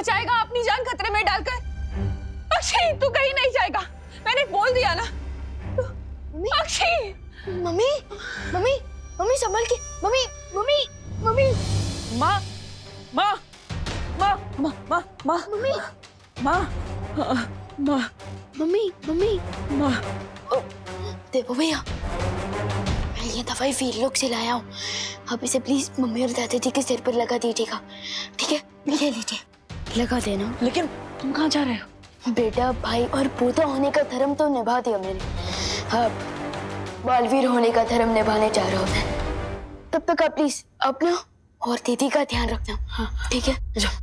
बचाएगा अपनी जान खतरे में डालकर? अक्षय तू कहीं नहीं जाएगा, मैंने बोल दिया ना। अक्षय। मम्मी मम्मी मम्मी संभल के। Mummy mummy mummy. माँ माँ माँ माँ माँ माँ मम्मी माँ माँ मम्मी मम्मी माँ। देखो भैया, मैं ये दवाई फील लोग से लाया हूँ। आप इसे प्लीज मम्मी और दादाजी के सिर पर लगा दीजिएगा, ठीक है? ले लीजिए, लगा देना। लेकिन तुम कहाँ जा रहे हो? बेटा, भाई और पोता होने का धर्म तो निभा दिया मैंने, अब बालवीर होने का धर्म निभाने जा रहा हूँ मैं। तब तक आप प्लीज अपना और दीदी का ध्यान रखना। हाँ ठीक है, जाओ।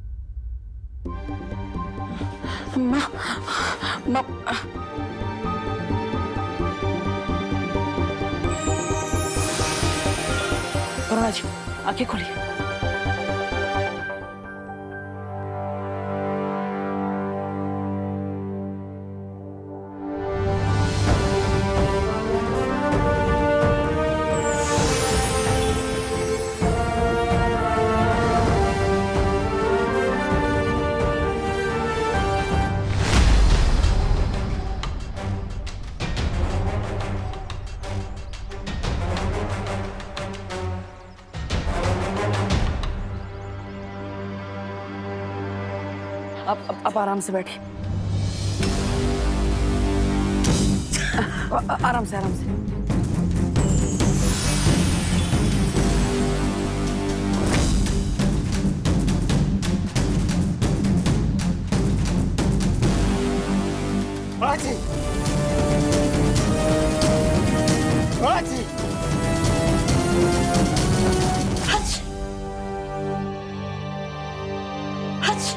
माँ माँ अरुणा जी, आंखें खोलिए। अब आराम से बैठे। आराम से आराम से। आजी, आजी, हच हच।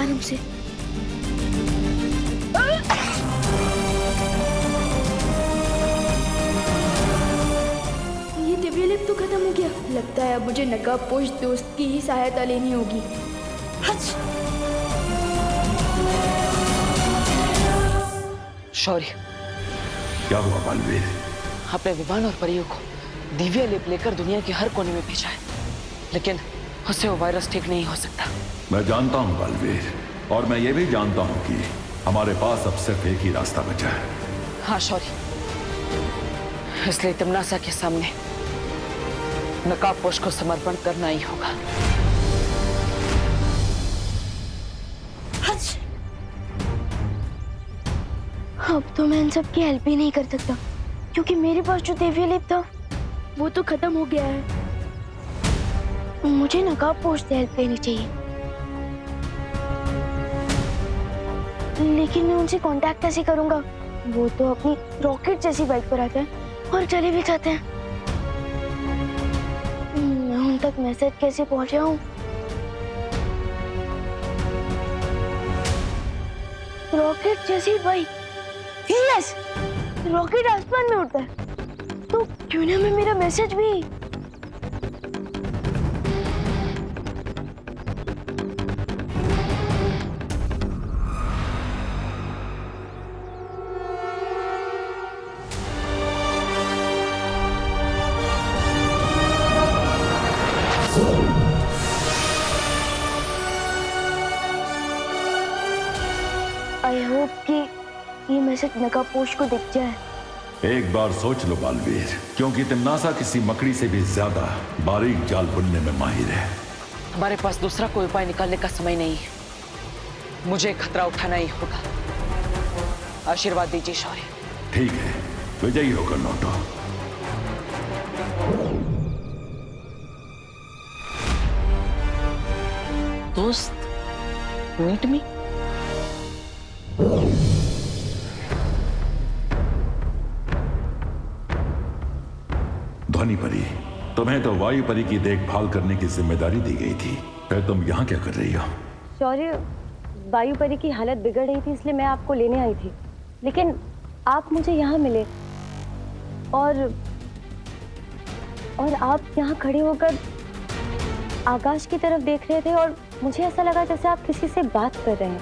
आराम से। ये दिव्य लिप तो खत्म हो गया। लगता है अब मुझे नकाबपोश दोस्त की ही सहायता लेनी होगी। शौर्य, क्या हुआ बालवीर? अपने विमान और परियों को दिव्य लिप लेकर दुनिया के हर कोने में भेजा है, लेकिन उससे वो वायरस ठीक नहीं हो सकता। मैं जानता हूँ बालवीर, और मैं ये भी जानता हूँ कि हमारे पास अब सिर्फ एक ही रास्ता बचा है। हाँ शौर्य, इसलिए तिमनासा के सामने नकाबपोश को समर्पण करना ही होगा। अब तो मैं इन सब की हेल्प ही नहीं कर सकता, क्योंकि मेरे पास जो दिव्य लिप था वो तो खत्म हो गया है। मुझे नकाबपोश से हेल्प लेनी चाहिए, लेकिन मैं उनसे कांटेक्ट कैसे करूंगा? वो तो अपनी रॉकेट जैसी बाइक पर आते हैं और चले भी जाते हैं। मैं उन तक मैसेज कैसे पहुंचाऊं? रॉकेट जैसी बाइक, यस, रॉकेट आसमान में उड़ता है, तो क्यों ना मैं मेरा मैसेज भी। आई होप कि ये मैसेज नकाबपोश को दिख जाए। एक बार सोच लो बालवीर, क्योंकि तिमनासा किसी मकड़ी से भी ज्यादा बारीक जाल बुनने में माहिर है। हमारे पास दूसरा कोई उपाय निकालने का समय नहीं है, मुझे खतरा उठाना ही होगा। आशीर्वाद दीजिए शौर्य। ठीक है, विजयी होकर लौटो। दोस्त, मीट मी। ध्वनि परी, तुम्हें तो वायु परी की देखभाल करने की जिम्मेदारी दी गई थी, फिर तुम यहाँ क्या कर रही हो? शौर्य, वायु परी की हालत बिगड़ रही थी, इसलिए मैं आपको लेने आई थी, लेकिन आप मुझे यहाँ मिले और आप यहाँ खड़े होकर आकाश की तरफ देख रहे थे और मुझे ऐसा लगा जैसे आप किसी से बात कर रहे हैं।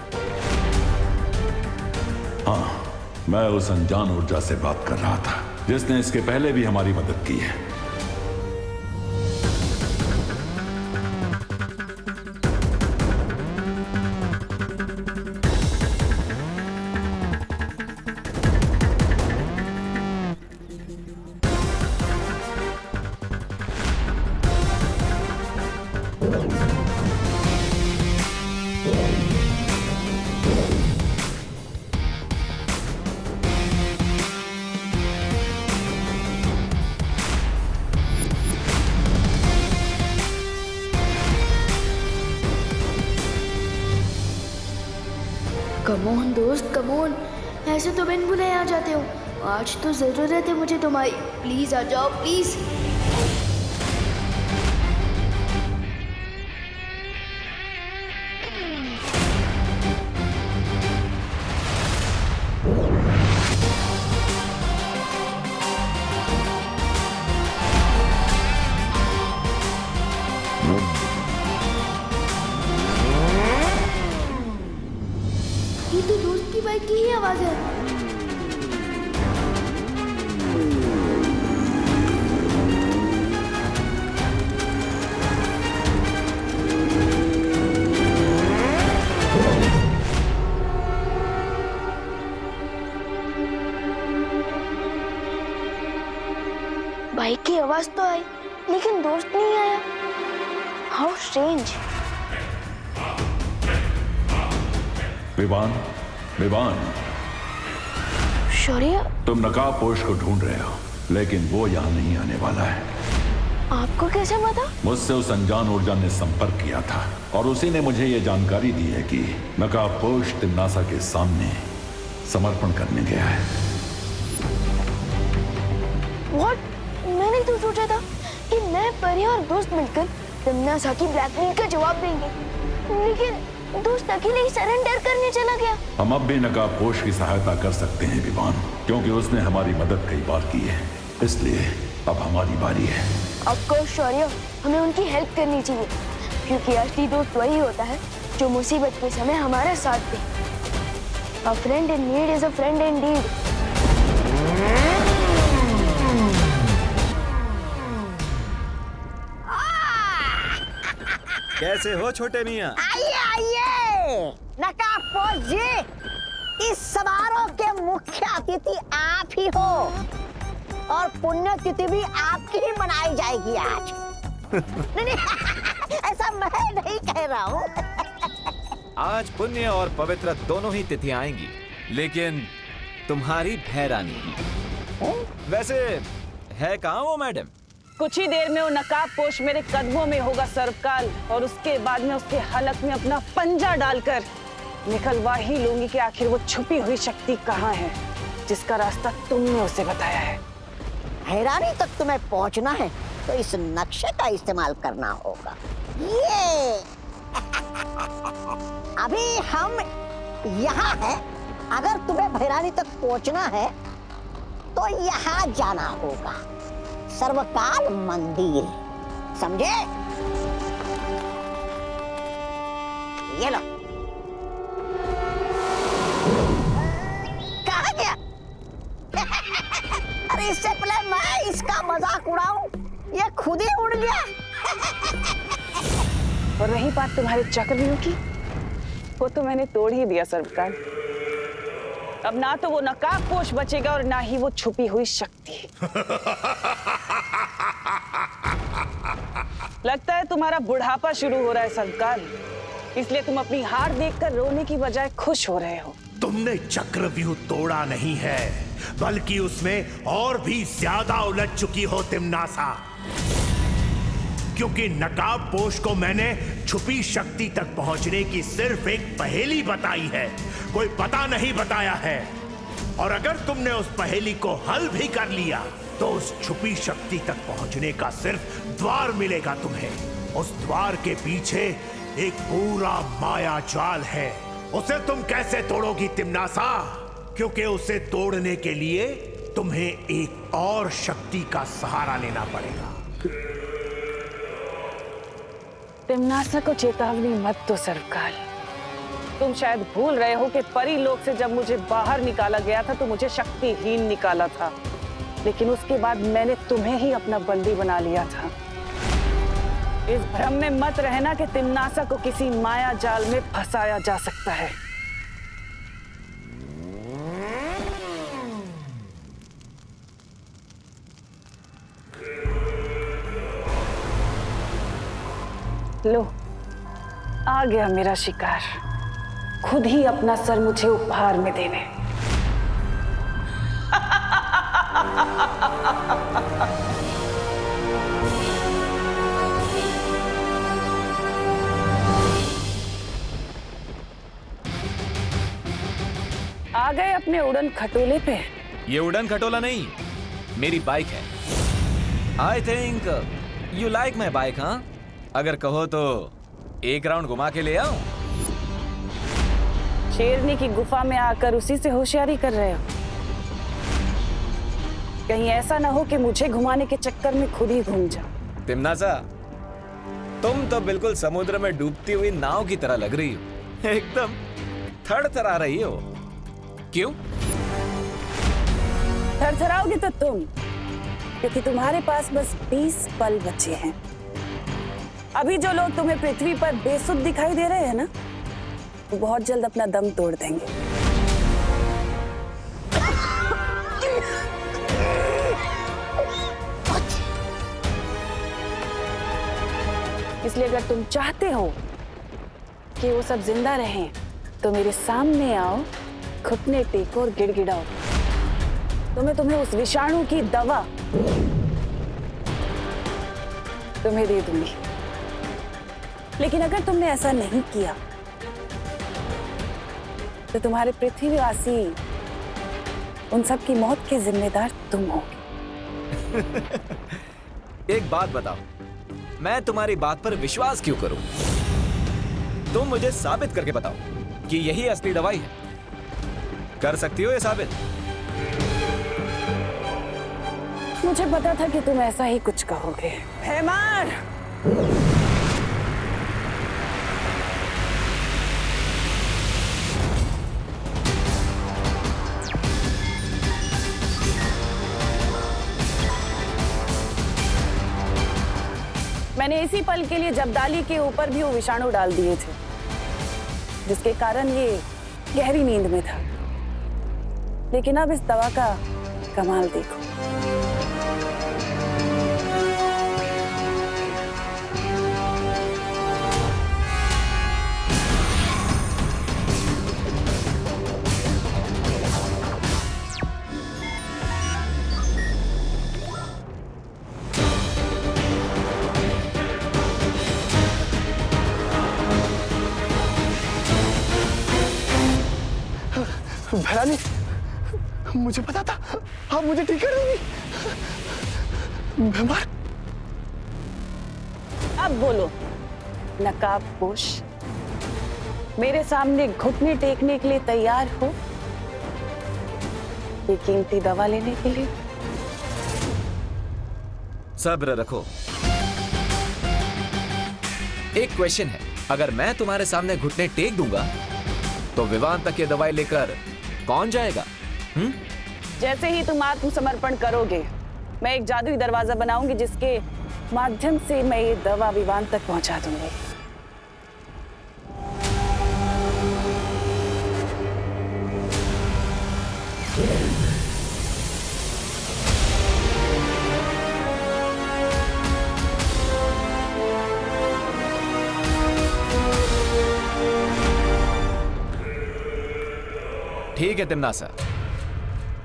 हाँ, मैं उस अनजान ऊर्जा से बात कर रहा था जिसने इसके पहले भी हमारी मदद की है। कमोन दोस्त कमोन, ऐसे तो बिन बुलाए आ जाते हो। आज तो जरूरत है मुझे तुम्हारी, प्लीज आ जाओ प्लीज। ये तो दोस्त की बाइक की ही आवाज है। बाइक की आवाज तो आई लेकिन दोस्त नहीं आया। How strange. विवान, विवान, शौर्य, तुम नकाबपोश को ढूंढ रहे हो, लेकिन वो यहाँ नहीं आने वाला है। आपको कैसे पता? मुझसे उस अनजान ऊर्जा ने संपर्क किया था और उसी ने मुझे ये जानकारी दी है कि नकाबपोश तिम्नासा के सामने समर्पण करने गया है। What? मैंने तो सोचा था कि मैं परी और दोस्त मिलकर तिम्नासा की ब्लैकमेल का जवाब देंगे, लेकिन दोस्त अकेले ही सरेंडर करने चला गया। हम अब भी नकाबपोश की सहायता कर सकते हैं विवान, क्योंकि उसने हमारी मदद कई बार की है, इसलिए अब हमारी बारी है। ऑफ कोर्स शौर्य, हमें उनकी हेल्प करनी चाहिए, क्योंकि असली दोस्त वही होता है जो मुसीबत के समय हमारा साथ दे। A friend in need is a friend indeed. कैसे हो छोटे मियाँ? आइए आइए नकाबपोश जी, इस समारोह के मुख्य अतिथि आप ही हो और पुण्यतिथि भी आपकी ही मनाई जाएगी आज। नहीं, ऐसा मैं नहीं कह रहा हूँ। आज पुण्य और पवित्र दोनों ही तिथियां आएंगी, लेकिन तुम्हारी भैरानी वैसे है कहाँ वो मैडम? कुछ ही देर में वो नकाबपोश मेरे कदमों में होगा सर्वकाल, और उसके बाद में उसके हलक में अपना पंजा डालकर निकलवा ही लूंगी कि आखिर वो छुपी हुई शक्ति कहाँ है जिसका रास्ता तुमने उसे बताया है। हैरानी तक तुम्हें पहुंचना है तो इस नक्शे का इस्तेमाल करना होगा। ये अभी हम यहाँ हैं। अगर तुम्हें भैरानी तक पहुंचना है तो यहाँ जाना होगा, सर्वकाल मंदिर, समझे? ये लो। कहाँ गया? अरे इससे पहले मैं इसका मजाक उड़ाऊं, ये खुद ही उड़ गया। और रही बात तुम्हारे चक्रव्यूह की, वो तो मैंने तोड़ ही दिया सर्वकाल। अब ना तो वो नकाबपोश बचेगा और ना ही वो छुपी हुई शक्ति। लगता है तुम्हारा बुढ़ापा शुरू हो रहा है सर्वकाल, इसलिए तुम अपनी हार देखकर रोने की बजाय खुश हो रहे हो। तुमने चक्रव्यूह तोड़ा नहीं है, बल्कि उसमें और भी ज्यादा उलझ चुकी हो तिम्नासा, क्योंकि नकाबपोश को मैंने छुपी शक्ति तक पहुंचने की सिर्फ एक पहेली बताई है, कोई पता नहीं बताया है। और अगर तुमने उस पहेली को हल भी कर लिया तो उस छुपी शक्ति तक पहुंचने का सिर्फ द्वार मिलेगा तुम्हें। उस द्वार के पीछे एक पूरा माया जाल है, उसे तुम कैसे तोड़ोगी तिम्नासा? क्योंकि उसे तोड़ने के लिए तुम्हें एक और शक्ति का सहारा लेना पड़ेगा। तिम्नासा को चेतावनी मत दो सर्वकाल, तुम शायद भूल रहे हो कि परी लोक से जब मुझे बाहर निकाला गया था तो मुझे शक्तिहीन निकाला था, लेकिन उसके बाद मैंने तुम्हें ही अपना बंदी बना लिया था। इस भ्रम में मत रहना कि तिम्नासा को किसी माया जाल में फंसाया जा सकता है। लो, आ गया मेरा शिकार, खुद ही अपना सर मुझे उपहार में देने। आ गए अपने उड़न खटोले पे। ये उड़न खटोला नहीं, मेरी बाइक है। I think you like my bike, हाँ? अगर कहो तो एक राउंड घुमा के ले आओ। शेरनी की गुफा में आकर उसी से होशियारी कर रहे हो? कहीं ऐसा ना हो कि मुझे घुमाने के चक्कर में खुद ही घूम जाओ। तिम्नासा, तुम तो बिल्कुल समुद्र में डूबती हुई नाव की तरह लग रही हो, एकदम थरथरा रही हो। क्यों? थरथराओगे तो तुम, क्योंकि तुम्हारे पास बस 20 पल बचे हैं। अभी जो लोग तुम्हें पृथ्वी पर बेसुध दिखाई दे रहे हैं ना, वो बहुत जल्द अपना दम तोड़ देंगे। इसलिए अगर तुम चाहते हो कि वो सब जिंदा रहें, तो मेरे सामने आओ, घुटने टेको और गिड़गिड़ाओ, तो मैं तुम्हें उस विषाणु की दवा तुम्हें दे दूंगी। लेकिन अगर तुमने ऐसा नहीं किया तो तुम्हारे पृथ्वीवासी उन सब की मौत के जिम्मेदार तुम होगे। एक बात बताओ, मैं तुम्हारी बात पर विश्वास क्यों करूं? तुम मुझे साबित करके बताओ कि यही असली दवाई है। कर सकती हो ये साबित? मुझे पता था कि तुम ऐसा ही कुछ कहोगे। हैमार! मैंने इसी पल के लिए जब्दाली के ऊपर भी वो विषाणु डाल दिए थे, जिसके कारण ये गहरी नींद में था। लेकिन अब इस दवा का कमाल देखो। भैरानी, मुझे पता था आप मुझे ठीक कर देंगी। मैं अब बोलो नकाबपोश, मेरे सामने घुटने टेकने के लिए तैयार हो ये कीमती दवा लेने के लिए? सब्र रखो। एक क्वेश्चन है, अगर मैं तुम्हारे सामने घुटने टेक दूंगा तो विवान तक ये दवाई लेकर कौन जाएगा? जैसे ही तुम आत्मसमर्पण करोगे, मैं एक जादुई दरवाजा बनाऊंगी जिसके माध्यम से मैं ये दवा विवान तक पहुंचा दूंगी। ठीक है तिम्नासा,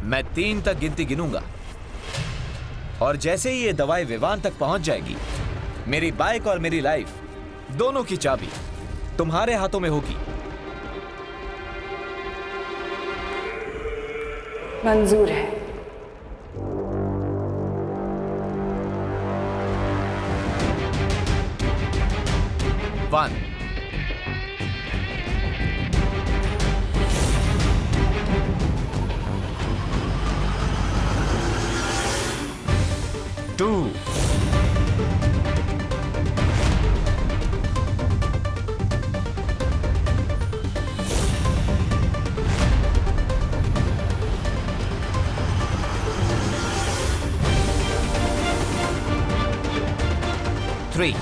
मैं 3 तक गिनती गिनूंगा और जैसे ही ये दवाई विवान तक पहुंच जाएगी, मेरी बाइक और मेरी लाइफ दोनों की चाबी तुम्हारे हाथों में होगी। मंजूर है। One, to, 3.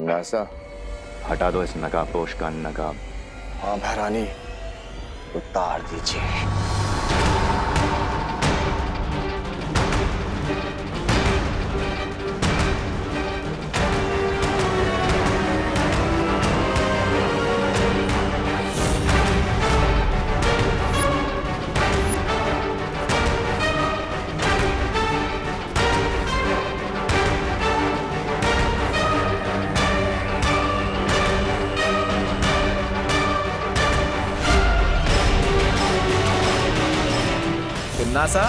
नासा, हटा दो इस नकाबपोश का नकाब। हाँ महारानी, उतार दीजिए। नासा,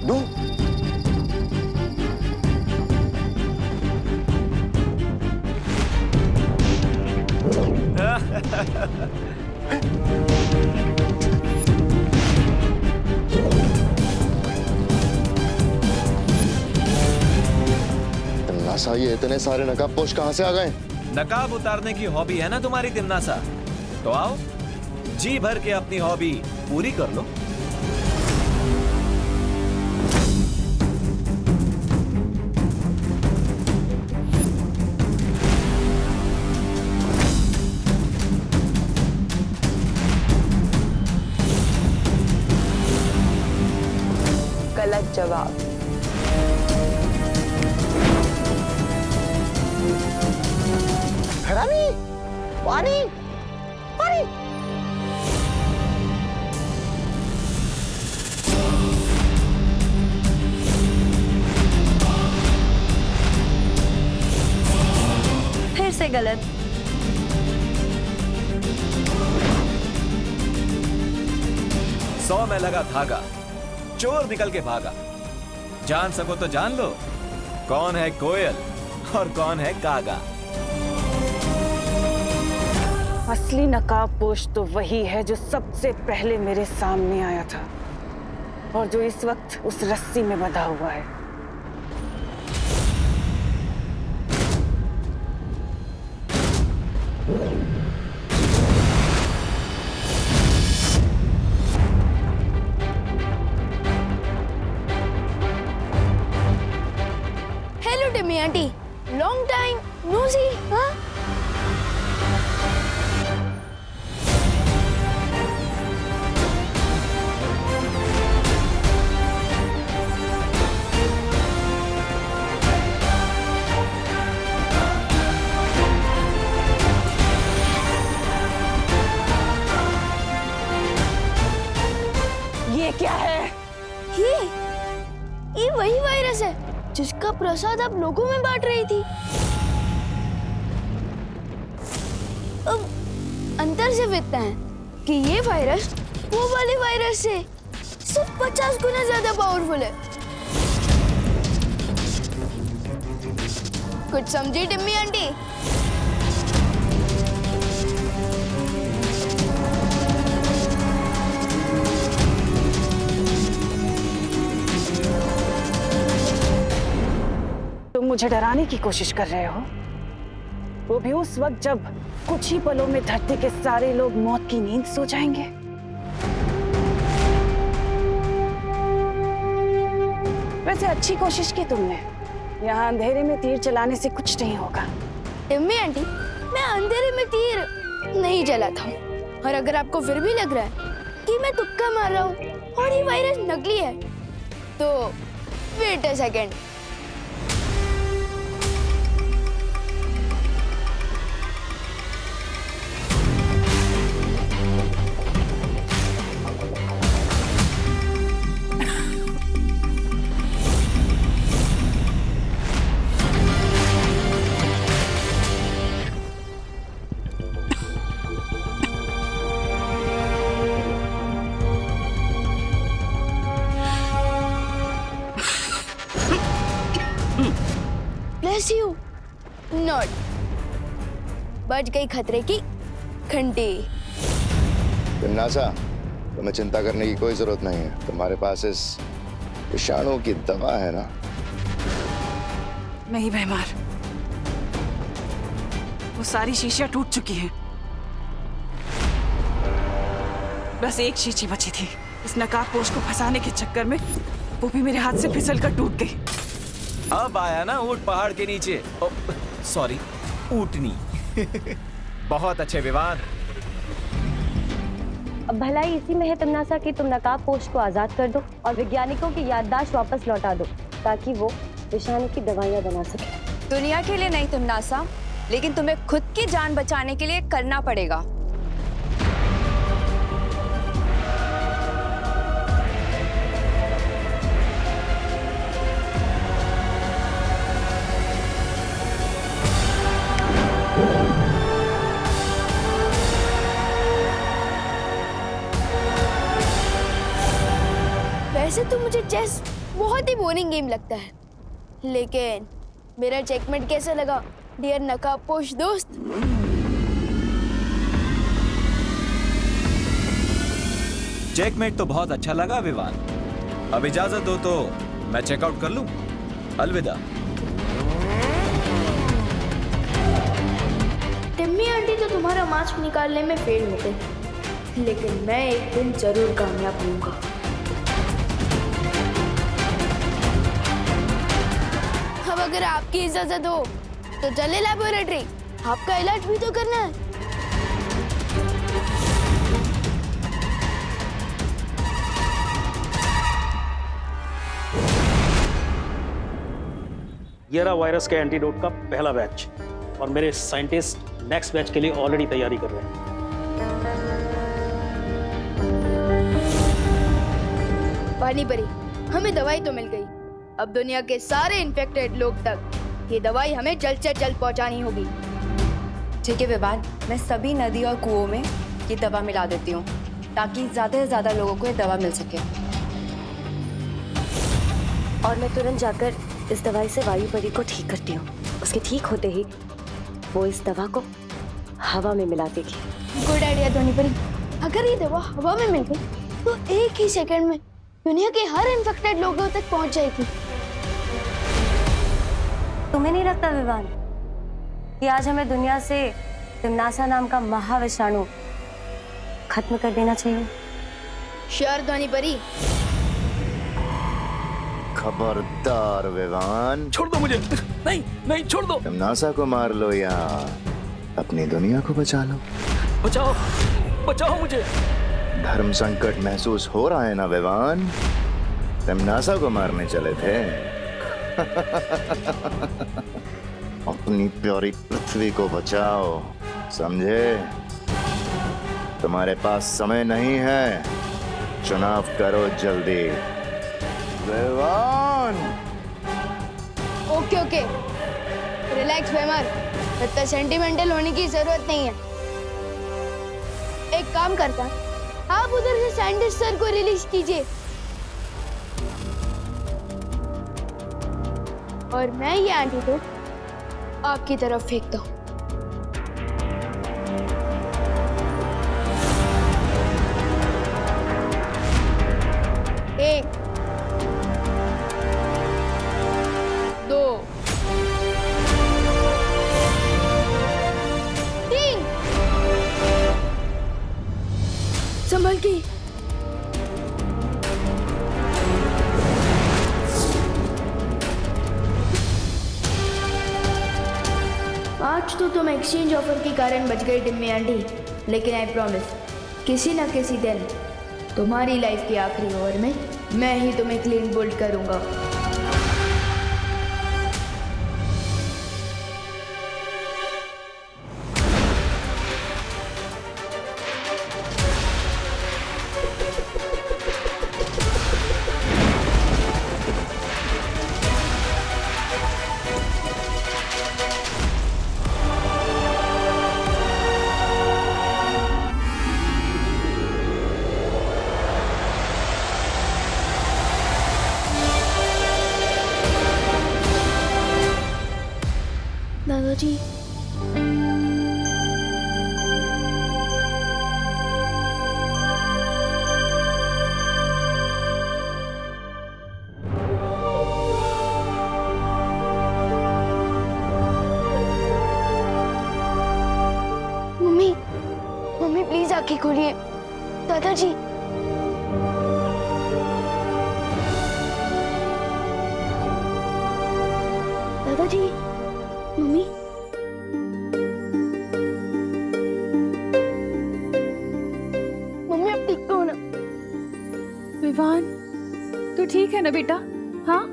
दो। नासा, ये इतने सारे नकाबपोश कहाँ से आ गए? नकाब उतारने की हॉबी है ना तुम्हारी तिमनासा, तो आओ जी भर के अपनी हॉबी पूरी कर लो। गलत जवाब। रानी, पानी, पानी। फिर से गलत। सौ में लगा धागा, चोर निकल के भागा। जान सको तो जान लो, कौन है कोयल और कौन है कागा। असली नकाबपोश तो वही है जो सबसे पहले मेरे सामने आया था और जो इस वक्त उस रस्सी में बंधा हुआ है। Hello Timmy aunty, long time no see. हाँ, ये क्या है? ये वही वायरस है जिसका प्रसाद आप लोगों में बांट रही थी। अब अंतर सिर्फ इतना है कि ये वायरस वो वाले वायरस से सिर्फ 50 गुना ज्यादा पावरफुल है। कुछ समझी टिम्मी आंटी? तुम मुझे डराने की कोशिश कर रहे हो, वो भी उस वक्त जब कुछ ही पलों में धरती के सारे लोग मौत की नींद सो जाएंगे। वैसे अच्छी कोशिश की तुमने। यहाँ अंधेरे में तीर चलाने से कुछ नहीं होगा। टिम्मी आंटी, मैं अंधेरे में तीर नहीं चलाता हूँ, और अगर आपको फिर भी लग रहा है कि मैं तुक्का मार रहा हूँ और ये वायरस नकली है, तो wait a second. Bless you. Not. बच गई खतरे की घंटी। नासा, तुम्हें चिंता करने की कोई जरूरत नहीं है। तुम्हारे पास इस विषाणु की दवा है ना? नहीं भैमार, वो सारी शीशियां टूट चुकी हैं। बस एक शीशी बची थी। इस नकाबपोश को फंसाने के चक्कर में वो भी मेरे हाथ से फिसल कर टूट गई। अब आया ना ऊंट पहाड़ के नीचे। सॉरी, ऊंटनी। बहुत अच्छे विवान। अब भलाई इसी में है तमनासा कि तुम नकाबपोश को आजाद कर दो और वैज्ञानिकों की याददाश्त वापस लौटा दो ताकि वो विषाणु की दवाइयां बना सके। दुनिया के लिए नहीं तमनासा, लेकिन तुम्हें खुद की जान बचाने के लिए करना पड़ेगा। वैसे तो मुझे चेस बहुत ही बोरिंग गेम लगता है, लेकिन मेरा चेकमेट कैसा लगा डियर नकाबपोश दोस्त? चेकमेट तो बहुत अच्छा लगा विवान। अब इजाजत दो तो मैं चेकआउट कर लूं। अलविदा। टिम्मी आंटी तो तुम्हारा मास्क निकालने में फेल हो गई, लेकिन मैं एक दिन जरूर कामयाब होऊंगा। अब अगर आपकी इजाजत हो तो चले लैबोरेटरी, आपका इलाज भी तो करना है। ये रहा वायरस के एंटीडोट का पहला बैच और मेरे साइंटिस्ट नेक्स्ट बैच के लिए ऑलरेडी तैयारी कर रहे हैं। पानी परी, हमें दवाई तो मिल गई। अब दुनिया के सारे इन्फेक्टेड लोग तक ये दवाई हमें जल्द से जल्द पहुंचानी होगी। ठीक है विवान, मैं सभी नदी और कुओं में ये दवा मिला देती हूँ ताकि ज्यादा से ज्यादा लोगों को ये दवा मिल सके। और मैं तुरंत जाकर इस दवाई से वायु परी को ठीक करती हूँ। उसके ठीक होते ही वो इस दवा को हवा में मिला देगी। गुड आइडिया धोनी परी। अगर ये दवा हवा में मिल गई तो एक ही सेकंड में दुनिया के हर इन्फेक्टेड लोगों तक पहुंच जाएगी। तुम्हें नहीं लगता विवान कि आज हमें दुनिया से तिमनासा नाम का महाविषाणु खत्म कर देना चाहिए? श्योर धोनी परी। खबरदार विवान। छोड़ दो मुझे। नहीं नहीं, छोड़ दो। तुम नासा को मार लो या अपनी दुनिया को बचा लो। बचाओ बचाओ मुझे। धर्म संकट महसूस हो रहा है ना विवान? तुम नासा को मारने चले थे। अपनी प्यारी पृथ्वी को बचाओ, समझे? तुम्हारे पास समय नहीं है, चुनाव करो जल्दी। विवान। ओके ओके, रिलैक्स वेमर, इतना सेंटिमेंटल होने की जरूरत नहीं है। एक काम करता, आप उधर से साइंटिस्ट सर को रिलीज कीजिए और मैं ये एंटीडोट आपकी तरफ फेंकता हूँ। एक, दो, तीन। संभल के। आज तो तुम एक्सचेंज ऑफर के कारण बच गए टिम्मी आंटी, लेकिन आई प्रॉमिस किसी ना किसी दिन तुम्हारी लाइफ के आखिरी ओवर में मैं ही तुम्हें क्लीन बोल्ड करूंगा। दादाजी, आंखें खोलिए दादाजी। दादाजी, मम्मी, मम्मी अब ठीक तो हो ना? विवान, तू ठीक है ना बेटा? हाँ?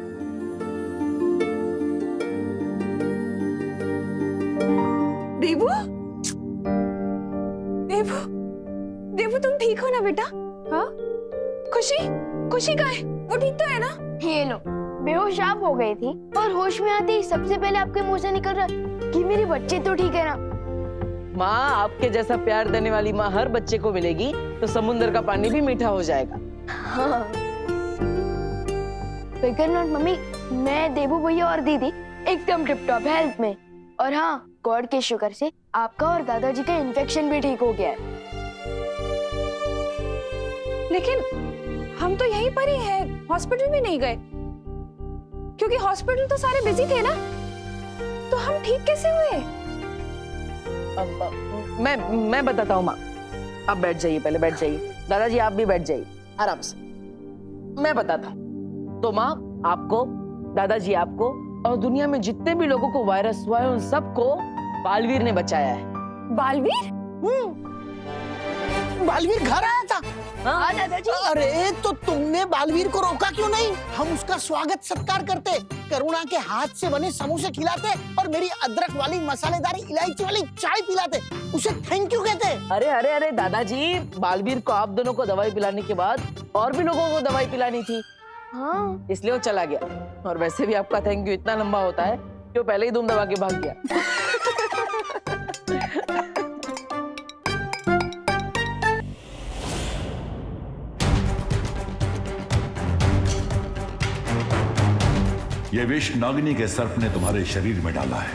देवू, देवू, देवू तुम ठीक हो ना बेटा? हाँ? खुशी, खुशी कहाँ है? वो ठीक तो है ना? ये लो, बेहोश आप हो गई थी और होश में आते ही सबसे पहले आपके मुंह से निकल रहा कि मेरे बच्चे तो ठीक है ना। माँ, आपके जैसा प्यार देने वाली माँ हर बच्चे को मिलेगी तो समुद्र का पानी भी मीठा हो जाएगा। हाँ। फिकर नॉट मम्मी, मैं, देवू भैया और दीदी एकदम टिप टॉप हेल्थ में। और हाँ, गॉड के शुक्र से आपका और दादाजी का इन्फेक्शन भी ठीक हो गया है। लेकिन हम तो यहीं पर ही हैं, हॉस्पिटल भी नहीं गए, क्योंकि हॉस्पिटल तो सारे बिजी थे ना। तो हम ठीक कैसे हुए? मैं बताता हूँ माँ। आप बैठ जाइए, पहले बैठ जाइए। दादाजी आप भी बैठ जाइए आराम से, मैं बताता हूँ। तो माँ, आपको, दादाजी आपको और दुनिया में जितने भी लोगों को वायरस हुआ है उन सबको बालवीर ने बचाया है। बालवीर? बालवीर घर आया था? हाँ दादाजी। अरे तो तुमने बालवीर को रोका क्यों नहीं? हम उसका स्वागत सत्कार करते, करुणा के हाथ से बने समोसे खिलाते और मेरी अदरक वाली मसालेदार इलायची वाली चाय पिलाते, उसे थैंक यू कहते। अरे अरे अरे दादाजी, बालवीर को आप दोनों को दवाई पिलाने के बाद और भी लोगों को दवाई पिलानी थी। हाँ। इसलिए वो चला गया। और वैसे भी आपका थैंक यू इतना लंबा होता है कि वो पहले ही धूम दबा के भाग गया। ये विष नागिनी के सर्प ने तुम्हारे शरीर में डाला है,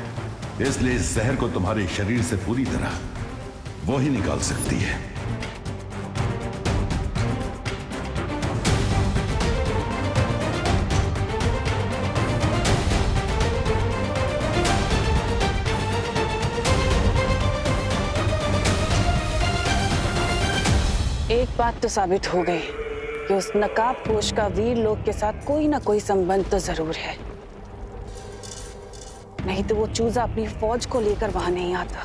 इसलिए इस जहर को तुम्हारे शरीर से पूरी तरह वो ही निकाल सकती है। एक बात तो साबित हो गई कि उस नकाबपोश का वीर लोक के साथ कोई ना कोई संबंध तो जरूर है, नहीं तो वो चूजा अपनी फौज को लेकर वहां नहीं आता।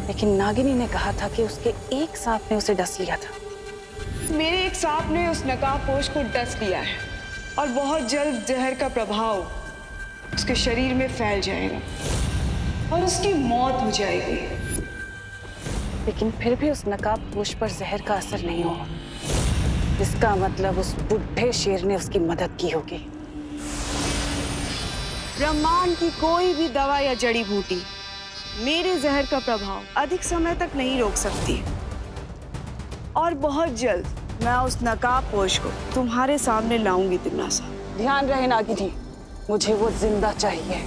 लेकिन नागिनी ने कहा था कि उसके एक सांप ने उसे डस लिया था। मेरे एक सांप ने उस नकाबपोश को डस लिया है और बहुत जल्द जहर का प्रभाव उसके शरीर में फैल जाएगा और उसकी मौत हो जाएगी। लेकिन फिर भी उस नकाबपोश पर जहर का असर नहीं हुआ। इसका मतलब उस बुढ़े शेर ने उसकी मदद की होगी। ब्रह्मांड की कोई भी दवा या जड़ी बूटी मेरे जहर का प्रभाव अधिक समय तक नहीं रोक सकती और बहुत जल्द मैं उस नकाबपोश को तुम्हारे सामने लाऊंगी तिम्नासा। ध्यान रहे नागिनी, मुझे वो जिंदा चाहिए।